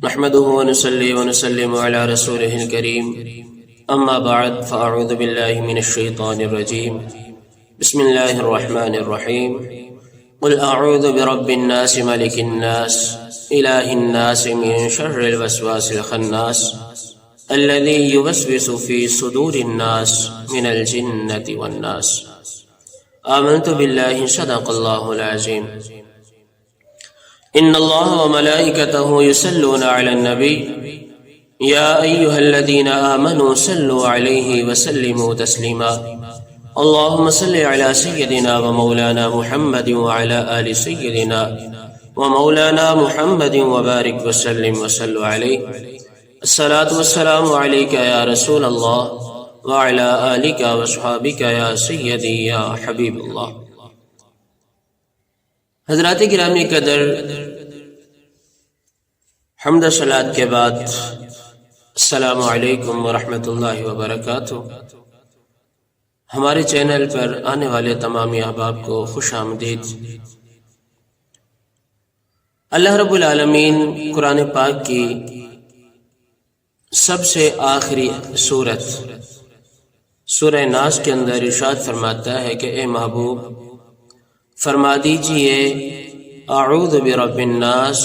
نحمده ونصلي ونسلم على رسوله الكريم أما بعد فأعوذ بالله من الشيطان الرجيم بسم الله الرحمن الرحيم قل أعوذ برب الناس ملك الناس إله الناس من شر الوسواس الخناس الذي يوسوس في صدور الناس من الجنة والناس آمنت بالله صدق الله العظيم إن الله وملائكته يصلون على النبي يا أيها الذين آمنوا صلوا عليه وسلموا تسليما اللهم صل على سيدنا ومولانا محمد وعلى آل سيدنا ومولانا محمد وبارك وسلم وصلوا عليه الصلاة والسلام عليك يا رسول الله وعلى آلك وصحابك يا سيدي يا حبيب الله۔ حضرات گرامی قدر، حمد و صلوات کے بعد السلام علیکم ورحمۃ اللہ وبرکاتہ۔ ہمارے چینل پر آنے والے تمام احباب کو خوش آمدید۔ اللہ رب العالمین قرآن پاک کی سب سے آخری سورت سورہ ناس کے اندر ارشاد فرماتا ہے کہ اے محبوب فرما دیجئے اعوذ برب الناس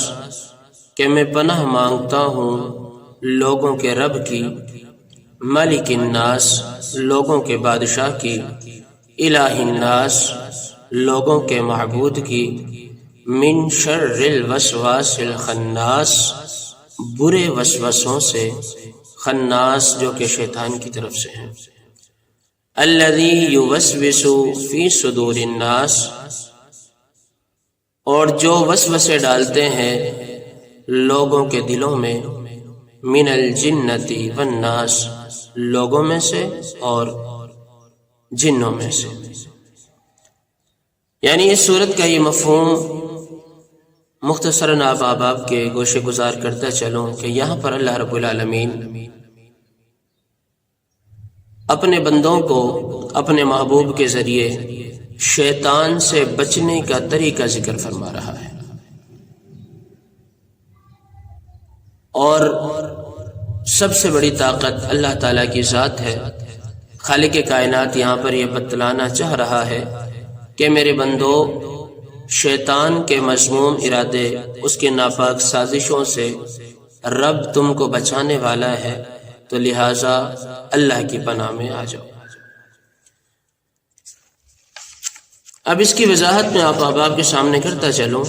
کہ میں پناہ مانگتا ہوں لوگوں کے رب کی، ملک الناس لوگوں کے بادشاہ کی، الہ الناس لوگوں کے معبود کی، من شر الوسواس الخناس برے وسوسوں سے، خناس جو کہ شیطان کی طرف سے ہیں، الذی یوسوس فی صدور الناس اور جو وسوسے ڈالتے ہیں لوگوں کے دلوں میں، من الجنۃ والناس لوگوں میں سے اور جنوں میں سے۔ یعنی اس صورت کا یہ مفہوم مختصراً آپ احباب کے گوشے گزار کرتا چلوں کہ یہاں پر اللہ رب العالمین اپنے بندوں کو اپنے محبوب کے ذریعے شیطان سے بچنے کا طریقہ ذکر فرما رہا ہے، اور سب سے بڑی طاقت اللہ تعالیٰ کی ذات ہے۔ خالق کائنات یہاں پر یہ بتلانا چاہ رہا ہے کہ میرے بندو، شیطان کے مذموم ارادے، اس کے ناپاک سازشوں سے رب تم کو بچانے والا ہے، تو لہٰذا اللہ کی پناہ میں آ جاؤ۔ اب اس کی وضاحت میں آپ احباب کے سامنے کرتا چلوں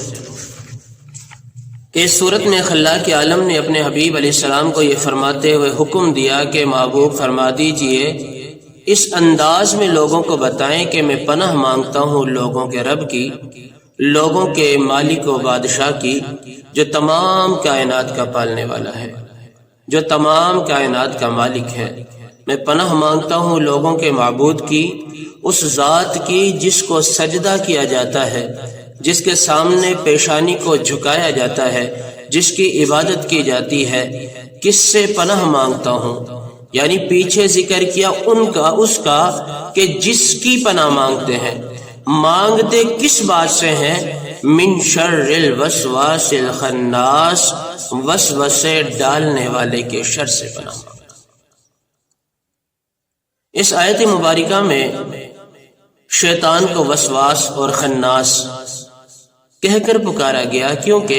کہ اس صورت میں خلاق عالم نے اپنے حبیب علیہ السلام کو یہ فرماتے ہوئے حکم دیا کہ محبوب فرما دیجئے اس انداز میں لوگوں کو بتائیں کہ میں پناہ مانگتا ہوں لوگوں کے رب کی، لوگوں کے مالک و بادشاہ کی، جو تمام کائنات کا پالنے والا ہے، جو تمام کائنات کا مالک ہے۔ میں پناہ مانگتا ہوں لوگوں کے معبود کی، اس ذات کی جس کو سجدہ کیا جاتا ہے، جس کے سامنے پیشانی کو جھکایا جاتا ہے، جس کی عبادت کی جاتی ہے۔ کس سے پناہ مانگتا ہوں؟ یعنی پیچھے ذکر کیا اس کا کہ جس کی پناہ مانگتے ہیں۔ مانگتے کس بات سے ہیں؟ من شر الوسواس الخناس وسوسے ڈالنے والے کے شر سے پناہ مانگتا۔ اس آیت مبارکہ میں شیطان کو وسواس اور خناس کہہ کر پکارا گیا، کیونکہ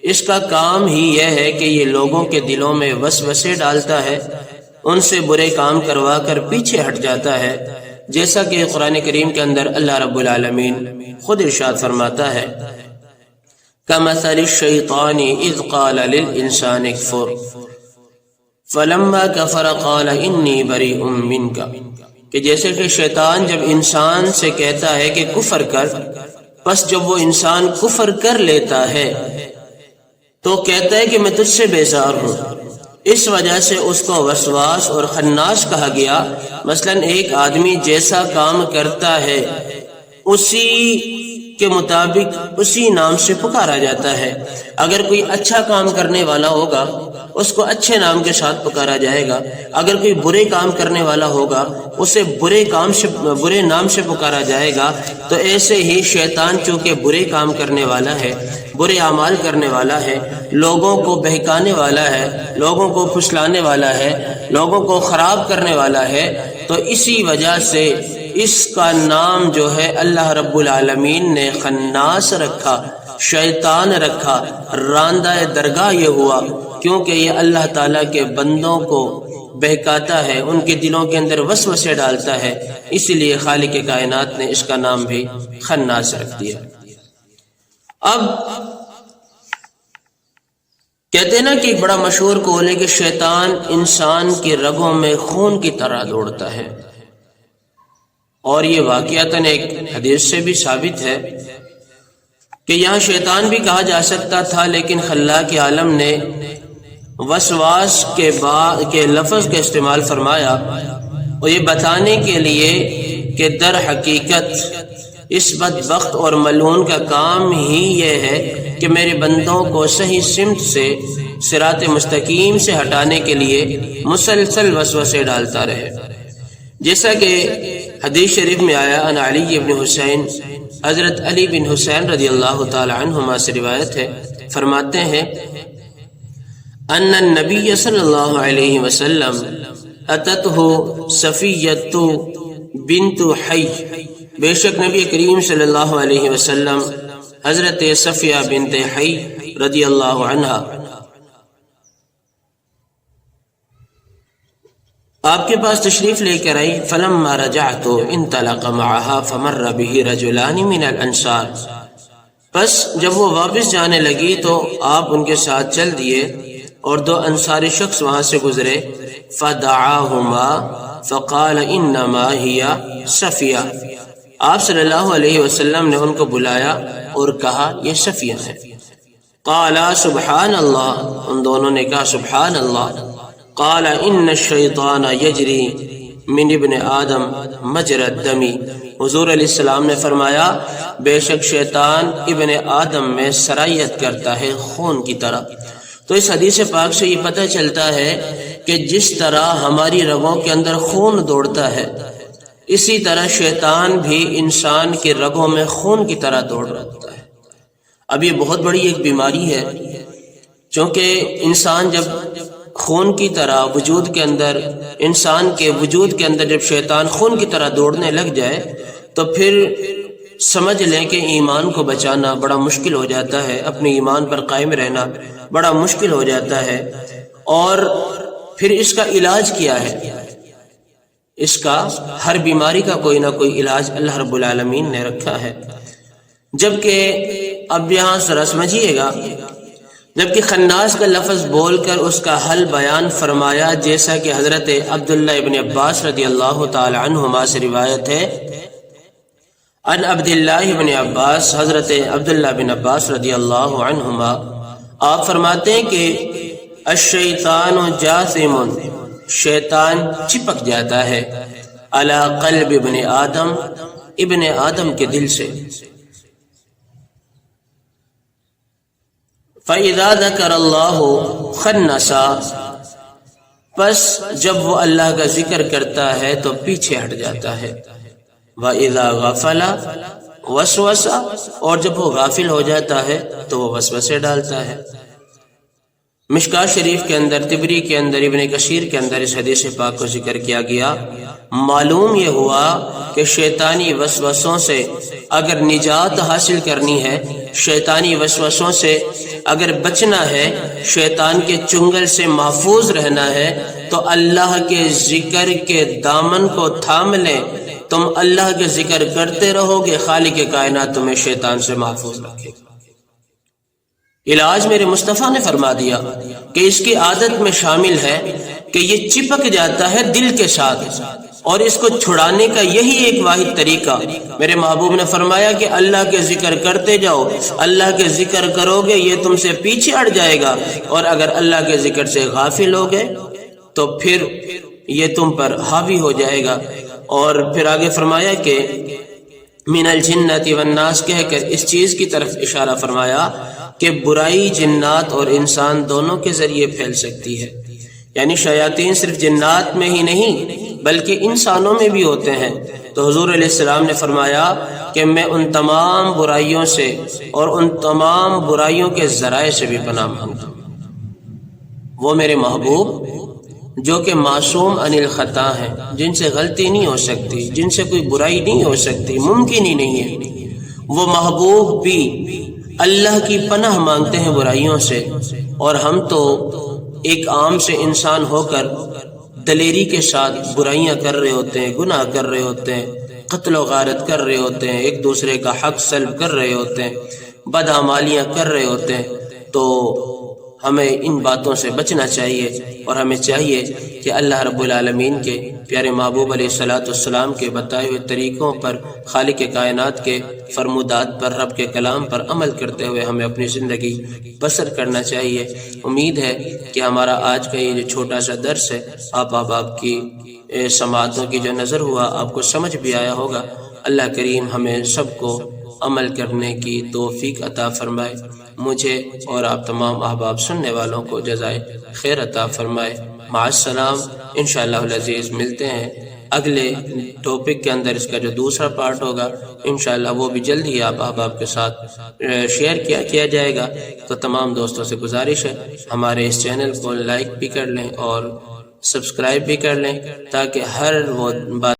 اس کا کام ہی یہ ہے کہ یہ لوگوں کے دلوں میں وسوسے ڈالتا ہے، ان سے برے کام کروا کر پیچھے ہٹ جاتا ہے، جیسا کہ قرآن کریم کے اندر اللہ رب العالمین خود ارشاد فرماتا ہے کمثل الشیطان اذ قال للانسان اکفر فلما کفر قال انی بریء منک، کہ جیسے کہ شیطان جب انسان سے کہتا ہے کہ کفر کر، پس جب وہ انسان کفر کر لیتا ہے تو کہتا ہے کہ میں تجھ سے بیزار ہوں۔ اس وجہ سے اس کو وسواس اور خناس کہا گیا۔ مثلا ایک آدمی جیسا کام کرتا ہے اسی کے مطابق اسی نام سے پکارا جاتا ہے۔ اگر کوئی اچھا کام کرنے والا ہوگا اس کو اچھے نام کے ساتھ پکارا جائے گا، اگر کوئی برے کام کرنے والا ہوگا اسے برے نام سے پکارا جائے گا۔ تو ایسے ہی شیطان چونکہ برے کام کرنے والا ہے، برے اعمال کرنے والا ہے، لوگوں کو بہکانے والا ہے، لوگوں کو پھسلانے والا ہے، لوگوں کو خراب کرنے والا ہے، تو اسی وجہ سے اس کا نام جو ہے اللہ رب العالمین نے خناس رکھا، شیطان رکھا، راندہ درگاہ یہ ہوا، کیونکہ یہ اللہ تعالیٰ کے بندوں کو بہکاتا ہے، ان کے دلوں کے اندر وسوسے ڈالتا ہے، اسی لیے خالق کائنات نے اس کا نام بھی خناس رکھ دیا۔ اب کہتے ہیں نا کہ ایک بڑا مشہور قول ہے کہ شیطان انسان کی رگوں میں خون کی طرح دوڑتا ہے، اور یہ واقعتاً ایک حدیث سے بھی ثابت ہے کہ یہاں شیطان بھی کہا جا سکتا تھا، لیکن خلاق عالم نے وسواس کے لفظ کا استعمال فرمایا، اور یہ بتانے کے لیے کہ در حقیقت اس بدبخت اور ملعون کا کام ہی یہ ہے کہ میرے بندوں کو صحیح سمت سے، صراط مستقیم سے ہٹانے کے لیے مسلسل وسوسے ڈالتا رہے۔ جیسا کہ حدیث شریف میں آیا، ان علی بن حسین، حضرت علی بن حسین رضی اللہ تعالی عنہما سے روایت ہے، فرماتے ہیں ان النبی صلی اللہ علیہ وسلم اتته صفیۃ بنت حی، بے شک نبی کریم صلی اللہ علیہ وسلم حضرت صفیہ بنت حی رضی اللہ عنہا آپ کے پاس تشریف لے کر آئی، فلما رجعت انطلق معها فمر به رجلان من الانصار، پس جب وہ واپس جانے لگی تو آپ ان کے ساتھ چل دیے اور دو انصاری شخص وہاں سے گزرے، فدعاهما فقال انما هي صفیہ، آپ صلی اللہ علیہ وسلم نے ان کو بلایا اور کہا یہ صفیہ ہے۔ قال سبحان اللہ، ان دونوں نے کہا سبحان اللہ۔ قال ان الشیطان یجری من ابن آدم مجرى الدم، حضور علیہ السلام نے فرمایا بے شک شیطان ابن آدم میں سرایت کرتا ہے خون کی طرح۔ تو اس حدیث پاک سے یہ پتہ چلتا ہے کہ جس طرح ہماری رگوں کے اندر خون دوڑتا ہے، اسی طرح شیطان بھی انسان کی رگوں میں خون کی طرح دوڑ رہتا ہے۔ اب یہ بہت بڑی ایک بیماری ہے، چونکہ انسان جب خون کی طرح وجود کے اندر، انسان کے وجود کے اندر جب شیطان خون کی طرح دوڑنے لگ جائے تو پھر سمجھ لیں کہ ایمان کو بچانا بڑا مشکل ہو جاتا ہے، اپنے ایمان پر قائم رہنا بڑا مشکل ہو جاتا ہے۔ اور پھر اس کا علاج کیا ہے؟ اس کا ہر بیماری کا کوئی نہ کوئی علاج اللہ رب العالمین نے رکھا ہے، جبکہ اب یہاں ذرا سمجھیے گا، جبکہ خناس کا لفظ بول کر اس کا حل بیان فرمایا، جیسا کہ حضرت عبداللہ ابن عباس رضی اللہ تعالی عنہما سے روایت ہے، ان عبداللہ ابن عباس، حضرت عبداللہ بن عباس رضی اللہ عنہما آپ فرماتے ہیں کہ الشیطان جاثم، شیطان چپک جاتا ہے، علی قلب ابن آدم، ابن آدم کے دل سے، فَإِذَا ذَكَرَ اللَّهُ خَنَّسَ، پس جب وہ اللہ کا ذکر کرتا ہے تو پیچھے ہٹ جاتا ہے، وَإِذَا غَفَلَ وَسْوَسَ، اور جب وہ غافل ہو جاتا ہے تو وہ وسوسے ڈالتا ہے۔ مشکاہ شریف کے اندر، طبری کے اندر، ابن کثیر کے اندر اس حدیث پاک کو ذکر کیا گیا۔ معلوم یہ ہوا کہ شیطانی وسوسوں سے اگر نجات حاصل کرنی ہے، شیطانی وسوسوں سے اگر بچنا ہے، شیطان کے چنگل سے محفوظ رہنا ہے، تو اللہ کے ذکر کے دامن کو تھام لیں۔ تم اللہ کے ذکر کرتے رہو گے، خالق کائنات تمہیں شیطان سے محفوظ رکھے گا۔ علاج میرے مصطفیٰ نے فرما دیا کہ اس کی عادت میں شامل ہے کہ یہ چپک جاتا ہے دل کے ساتھ، اور اس کو چھڑانے کا یہی ایک واحد طریقہ، میرے محبوب نے فرمایا کہ اللہ کے ذکر کرتے جاؤ، اللہ کے ذکر کرو گے یہ تم سے پیچھے ہٹ جائے گا، اور اگر اللہ کے ذکر سے غافل ہو گئے تو پھر یہ تم پر حاوی ہو جائے گا۔ اور پھر آگے فرمایا کہ من الجنت والناس کہہ کر اس چیز کی طرف اشارہ فرمایا کہ برائی جنات اور انسان دونوں کے ذریعے پھیل سکتی ہے، یعنی شیاطین صرف جنات میں ہی نہیں بلکہ انسانوں میں بھی ہوتے ہیں۔ تو حضور علیہ السلام نے فرمایا کہ میں ان تمام برائیوں سے اور ان تمام برائیوں کے ذرائع سے بھی پناہ مانگتا ہوں۔ وہ میرے محبوب جو کہ معصوم عن الخطا ہیں، جن سے غلطی نہیں ہو سکتی، جن سے کوئی برائی نہیں ہو سکتی، ممکن ہی نہیں ہے، وہ محبوب بھی اللہ کی پناہ مانگتے ہیں برائیوں سے، اور ہم تو ایک عام سے انسان ہو کر دلیری کے ساتھ برائیاں کر رہے ہوتے ہیں، گناہ کر رہے ہوتے ہیں، قتل و غارت کر رہے ہوتے ہیں، ایک دوسرے کا حق سلب کر رہے ہوتے ہیں، بدعمالیاں کر رہے ہوتے ہیں۔ تو ہمیں ان باتوں سے بچنا چاہیے، اور ہمیں چاہیے کہ اللہ رب العالمین کے پیارے محبوب علیہ الصلوۃ والسلام کے بتائے ہوئے طریقوں پر، خالق کائنات کے فرمودات پر، رب کے کلام پر عمل کرتے ہوئے ہمیں اپنی زندگی بسر کرنا چاہیے۔ امید ہے کہ ہمارا آج کا یہ جو چھوٹا سا درس ہے، آپ کی سماعتوں کی جو نظر ہوا، آپ کو سمجھ بھی آیا ہوگا۔ اللہ کریم ہمیں سب کو عمل کرنے کی توفیق عطا فرمائے، مجھے اور آپ تمام احباب سننے والوں کو جزائے خیر عطا فرمائے۔ مع السلام، انشاءاللہ العزیز ملتے ہیں اگلے ٹاپک کے اندر۔ اس کا جو دوسرا پارٹ ہوگا انشاءاللہ وہ بھی جلد ہی آپ احباب کے ساتھ شیئر کیا جائے گا۔ تو تمام دوستوں سے گزارش ہے ہمارے اس چینل کو لائک بھی کر لیں اور سبسکرائب بھی کر لیں، تاکہ ہر وہ بات